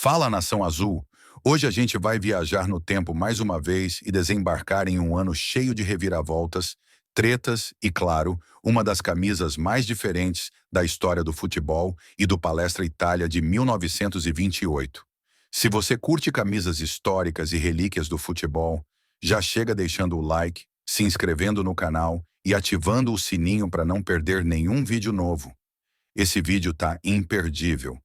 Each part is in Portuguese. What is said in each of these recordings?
Fala, Nação Azul! Hoje a gente vai viajar no tempo mais uma vez e desembarcar em um ano cheio de reviravoltas, tretas e, claro, uma das camisas mais diferentes da história do futebol e do Palestra Itália de 1928. Se você curte camisas históricas e relíquias do futebol, já chega deixando o like, se inscrevendo no canal e ativando o sininho para não perder nenhum vídeo novo. Esse vídeo tá imperdível.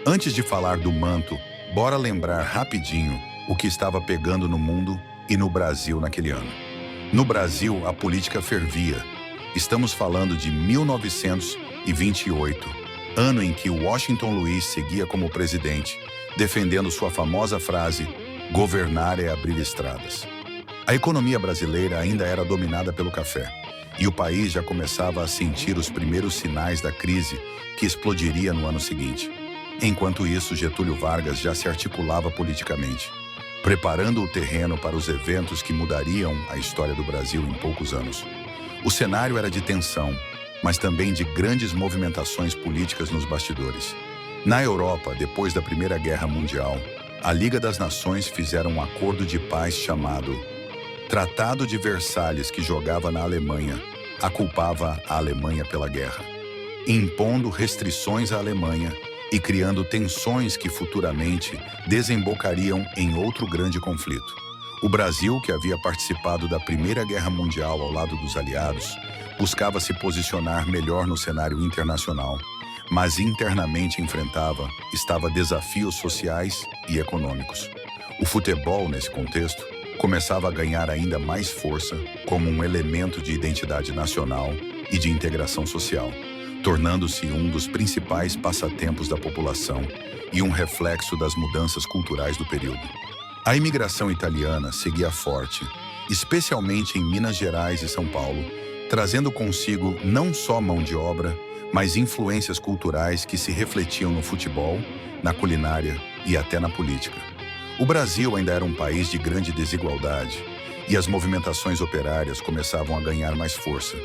Antes de falar do manto, bora lembrar rapidinho o que estava pegando no mundo e no Brasil naquele ano. No Brasil, a política fervia. Estamos falando de 1928, ano em que Washington Luiz seguia como presidente, defendendo sua famosa frase: "Governar é abrir estradas". A economia brasileira ainda era dominada pelo café, e o país já começava a sentir os primeiros sinais da crise que explodiria no ano seguinte. Enquanto isso, Getúlio Vargas já se articulava politicamente, preparando o terreno para os eventos que mudariam a história do Brasil em poucos anos. O cenário era de tensão, mas também de grandes movimentações políticas nos bastidores. Na Europa, depois da Primeira Guerra Mundial, a Liga das Nações fizeram um acordo de paz chamado Tratado de Versalhes, que jogava na Alemanha, culpava a Alemanha pela guerra, impondo restrições à Alemanha e criando tensões que futuramente desembocariam em outro grande conflito. O Brasil, que havia participado da Primeira Guerra Mundial ao lado dos aliados, buscava se posicionar melhor no cenário internacional, mas internamente estava desafios sociais e econômicos. O futebol, nesse contexto, começava a ganhar ainda mais força como um elemento de identidade nacional e de integração social, tornando-se um dos principais passatempos da população e um reflexo das mudanças culturais do período. A imigração italiana seguia forte, especialmente em Minas Gerais e São Paulo, trazendo consigo não só mão de obra, mas influências culturais que se refletiam no futebol, na culinária e até na política. O Brasil ainda era um país de grande desigualdade e as movimentações operárias começavam a ganhar mais força,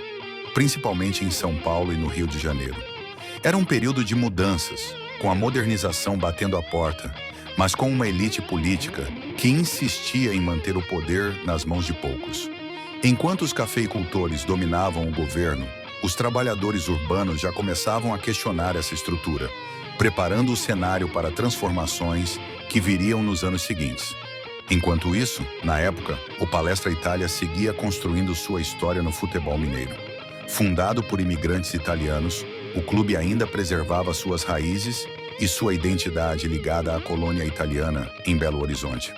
principalmente em São Paulo e no Rio de Janeiro. Era um período de mudanças, com a modernização batendo à porta, mas com uma elite política que insistia em manter o poder nas mãos de poucos. Enquanto os cafeicultores dominavam o governo, os trabalhadores urbanos já começavam a questionar essa estrutura, preparando o cenário para transformações que viriam nos anos seguintes. Enquanto isso, na época, o Palestra Itália seguia construindo sua história no futebol mineiro. Fundado por imigrantes italianos, o clube ainda preservava suas raízes e sua identidade ligada à colônia italiana em Belo Horizonte.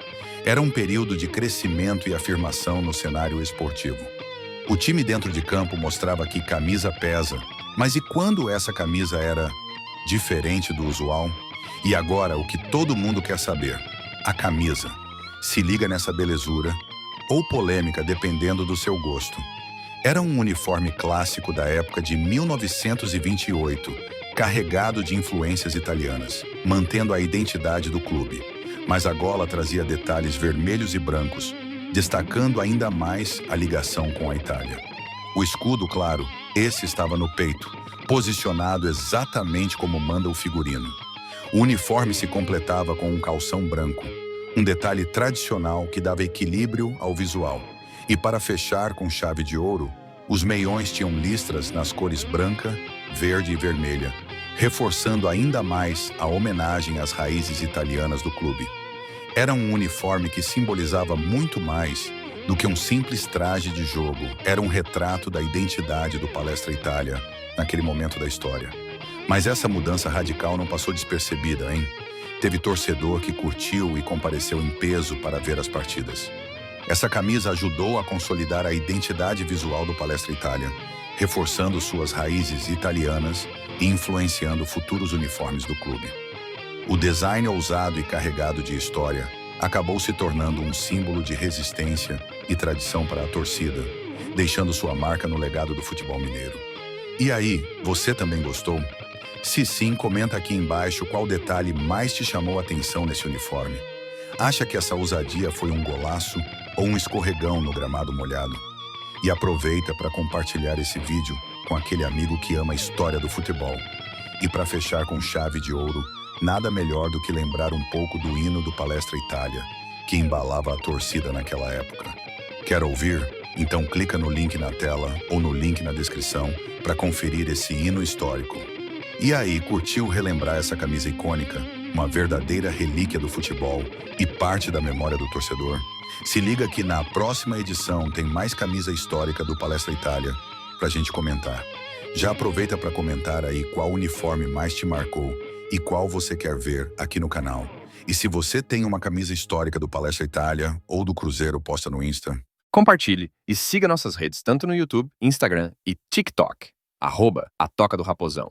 Era um período de crescimento e afirmação no cenário esportivo. O time dentro de campo mostrava que camisa pesa, mas e quando essa camisa era diferente do usual? E agora, o que todo mundo quer saber: a camisa. Se liga nessa belezura, ou polêmica dependendo do seu gosto. Era um uniforme clássico da época de 1928, carregado de influências italianas, mantendo a identidade do clube. Mas a gola trazia detalhes vermelhos e brancos, destacando ainda mais a ligação com a Itália. O escudo, claro, esse estava no peito, posicionado exatamente como manda o figurino. O uniforme se completava com um calção branco, um detalhe tradicional que dava equilíbrio ao visual. E para fechar com chave de ouro, os meiões tinham listras nas cores branca, verde e vermelha, reforçando ainda mais a homenagem às raízes italianas do clube. Era um uniforme que simbolizava muito mais do que um simples traje de jogo. Era um retrato da identidade do Palestra Itália naquele momento da história. Mas essa mudança radical não passou despercebida, hein? Teve torcedor que curtiu e compareceu em peso para ver as partidas. Essa camisa ajudou a consolidar a identidade visual do Palestra Itália, reforçando suas raízes italianas e influenciando futuros uniformes do clube. O design ousado e carregado de história acabou se tornando um símbolo de resistência e tradição para a torcida, deixando sua marca no legado do futebol mineiro. E aí, você também gostou? Se sim, comenta aqui embaixo qual detalhe mais te chamou a atenção nesse uniforme. Acha que essa ousadia foi um golaço ou um escorregão no gramado molhado? E aproveita para compartilhar esse vídeo com aquele amigo que ama a história do futebol. E para fechar com chave de ouro, nada melhor do que lembrar um pouco do hino do Palestra Itália, que embalava a torcida naquela época. Quer ouvir? Então clica no link na tela ou no link na descrição para conferir esse hino histórico. E aí, curtiu relembrar essa camisa icônica, uma verdadeira relíquia do futebol e parte da memória do torcedor? Se liga que na próxima edição tem mais camisa histórica do Palestra Itália pra gente comentar. Já aproveita para comentar aí qual uniforme mais te marcou e qual você quer ver aqui no canal. E se você tem uma camisa histórica do Palestra Itália ou do Cruzeiro, posta no Insta. Compartilhe e siga nossas redes tanto no YouTube, Instagram e TikTok. @A Toca do Raposão.